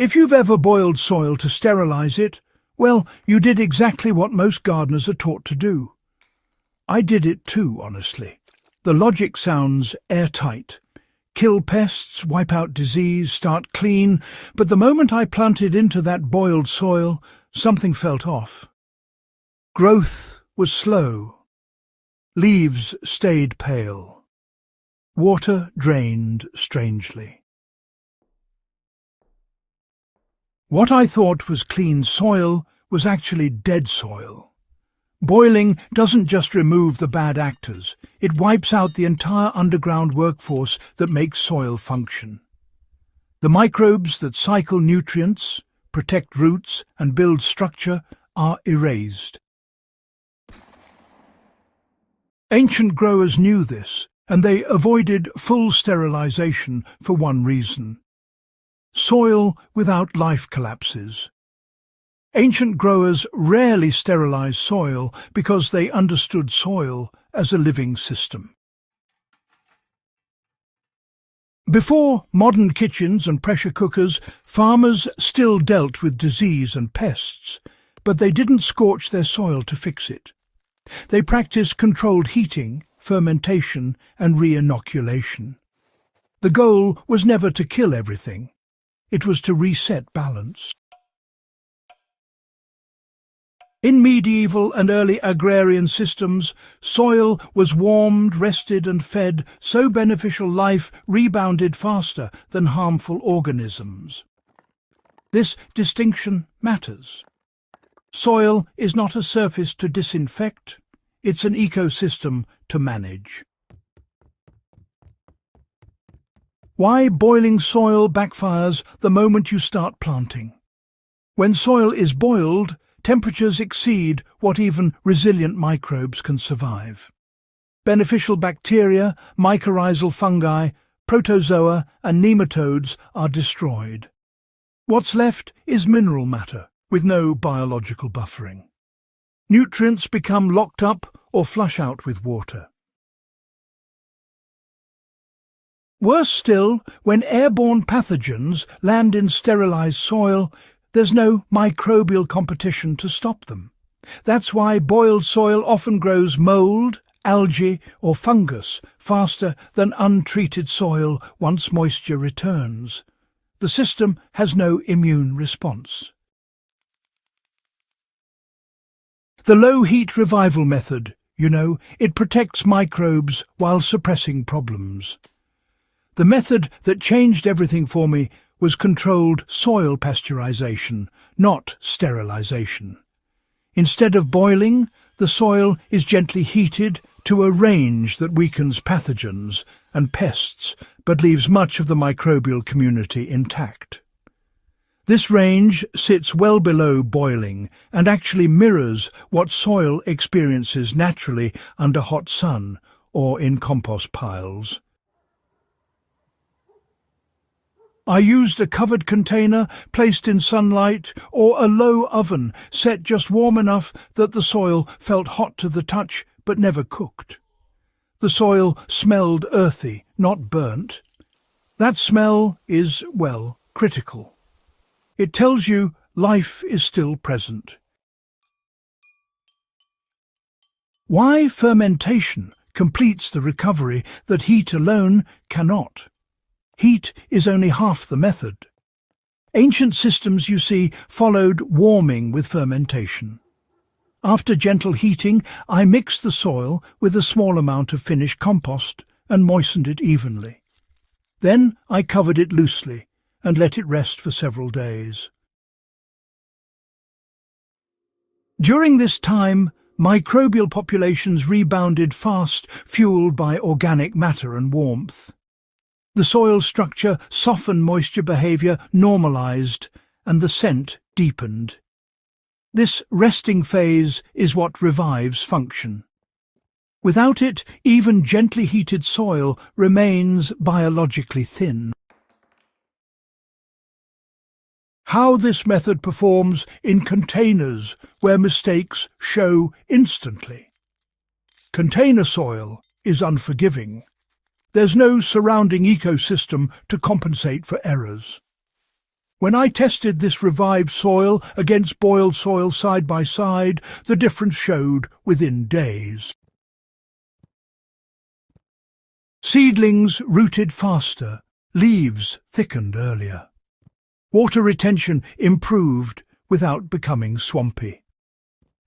If you've ever boiled soil to sterilize it, well, you did exactly what most gardeners are taught to do. I did it too, honestly. The logic sounds airtight. Kill pests, wipe out disease, start clean, but the moment I planted into that boiled soil, something felt off. Growth was slow. Leaves stayed pale. Water drained strangely. What I thought was clean soil was actually dead soil. Boiling doesn't just remove the bad actors, it wipes out the entire underground workforce that makes soil function. The microbes that cycle nutrients, protect roots and build structure are erased. Ancient growers knew this, and they avoided full sterilization for one reason. Soil without life collapses. Ancient growers rarely sterilized soil because they understood soil as a living system. Before modern kitchens and pressure cookers, farmers still dealt with disease and pests, but they didn't scorch their soil to fix it. They practiced controlled heating, fermentation, and re-inoculation. The goal was never to kill everything. It was to reset balance. In medieval and early agrarian systems, soil was warmed, rested and fed so beneficial life rebounded faster than harmful organisms. This distinction matters. Soil is not a surface to disinfect, it's an ecosystem to manage. Why boiling soil backfires the moment you start planting? When soil is boiled, temperatures exceed what even resilient microbes can survive. Beneficial bacteria, mycorrhizal fungi, protozoa and nematodes are destroyed. What's left is mineral matter, with no biological buffering. Nutrients become locked up or flush out with water. Worse still, when airborne pathogens land in sterilized soil, there's no microbial competition to stop them. That's why boiled soil often grows mold, algae or fungus faster than untreated soil once moisture returns. The system has no immune response. The low-heat revival method, it protects microbes while suppressing problems. The method that changed everything for me was controlled soil pasteurization, not sterilization. Instead of boiling, the soil is gently heated to a range that weakens pathogens and pests, but leaves much of the microbial community intact. This range sits well below boiling and actually mirrors what soil experiences naturally under hot sun or in compost piles. I used a covered container placed in sunlight or a low oven set just warm enough that the soil felt hot to the touch but never cooked. The soil smelled earthy, not burnt. That smell is, critical. It tells you life is still present. Why fermentation completes the recovery that heat alone cannot? Heat is only half the method. Ancient systems, you see, followed warming with fermentation. After gentle heating, I mixed the soil with a small amount of finished compost and moistened it evenly. Then I covered it loosely and let it rest for several days. During this time, microbial populations rebounded fast, fueled by organic matter and warmth. The soil structure softened, moisture behavior normalized, and the scent deepened. This resting phase is what revives function. Without it, even gently heated soil remains biologically thin. How this method performs in containers where mistakes show instantly. Container soil is unforgiving. There's no surrounding ecosystem to compensate for errors. When I tested this revived soil against boiled soil side by side, the difference showed within days. Seedlings rooted faster, leaves thickened earlier. Water retention improved without becoming swampy.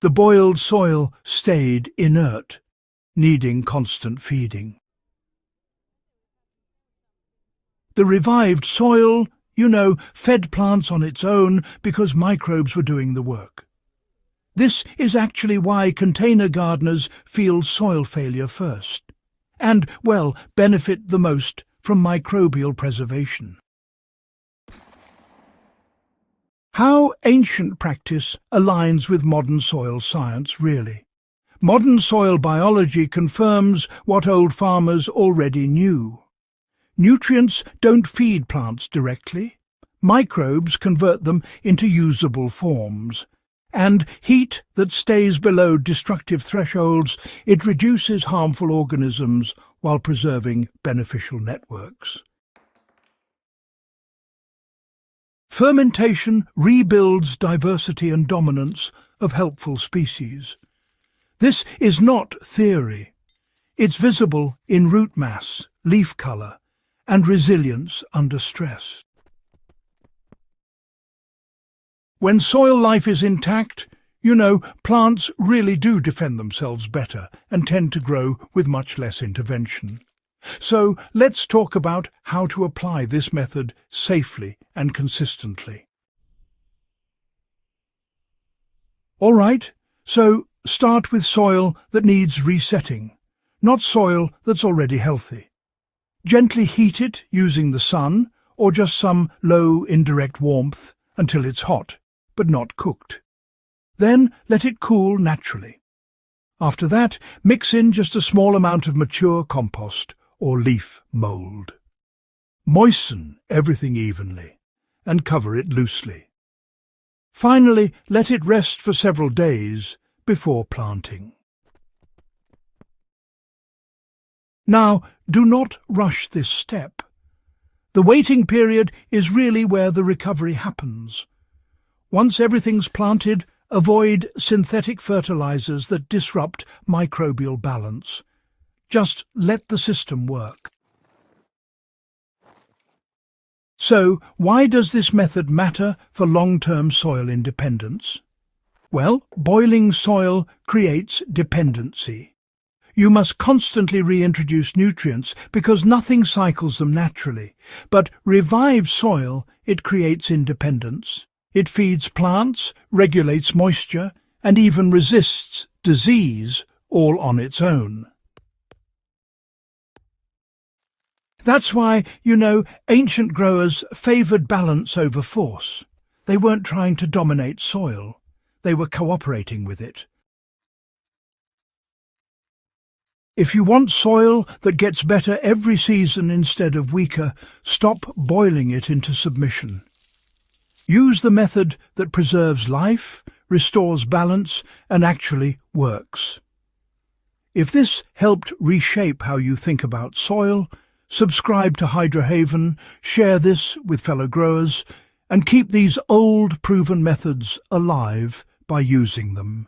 The boiled soil stayed inert, needing constant feeding. The revived soil, fed plants on its own because microbes were doing the work. This is actually why container gardeners feel soil failure first, and, benefit the most from microbial preservation. How ancient practice aligns with modern soil science, really. Modern soil biology confirms what old farmers already knew. Nutrients don't feed plants directly. Microbes convert them into usable forms. And heat that stays below destructive thresholds, it reduces harmful organisms while preserving beneficial networks. Fermentation rebuilds diversity and dominance of helpful species. This is not theory. It's visible in root mass, leaf colour, and resilience under stress. When soil life is intact, plants really do defend themselves better and tend to grow with much less intervention. So let's talk about how to apply this method safely and consistently. All right, so start with soil that needs resetting, not soil that's already healthy. Gently heat it using the sun or just some low indirect warmth until it's hot, but not cooked. Then let it cool naturally. After that, mix in just a small amount of mature compost or leaf mold. Moisten everything evenly and cover it loosely. Finally, let it rest for several days before planting. Now, do not rush this step. The waiting period is really where the recovery happens. Once everything's planted, avoid synthetic fertilizers that disrupt microbial balance. Just let the system work. So, why does this method matter for long-term soil independence? Well, boiling soil creates dependency. You must constantly reintroduce nutrients because nothing cycles them naturally. But revived soil, it creates independence. It feeds plants, regulates moisture, and even resists disease all on its own. That's why, ancient growers favoured balance over force. They weren't trying to dominate soil. They were cooperating with it. If you want soil that gets better every season instead of weaker, stop boiling it into submission. Use the method that preserves life, restores balance, and actually works. If this helped reshape how you think about soil, subscribe to HydroHaven, share this with fellow growers, and keep these old proven methods alive by using them.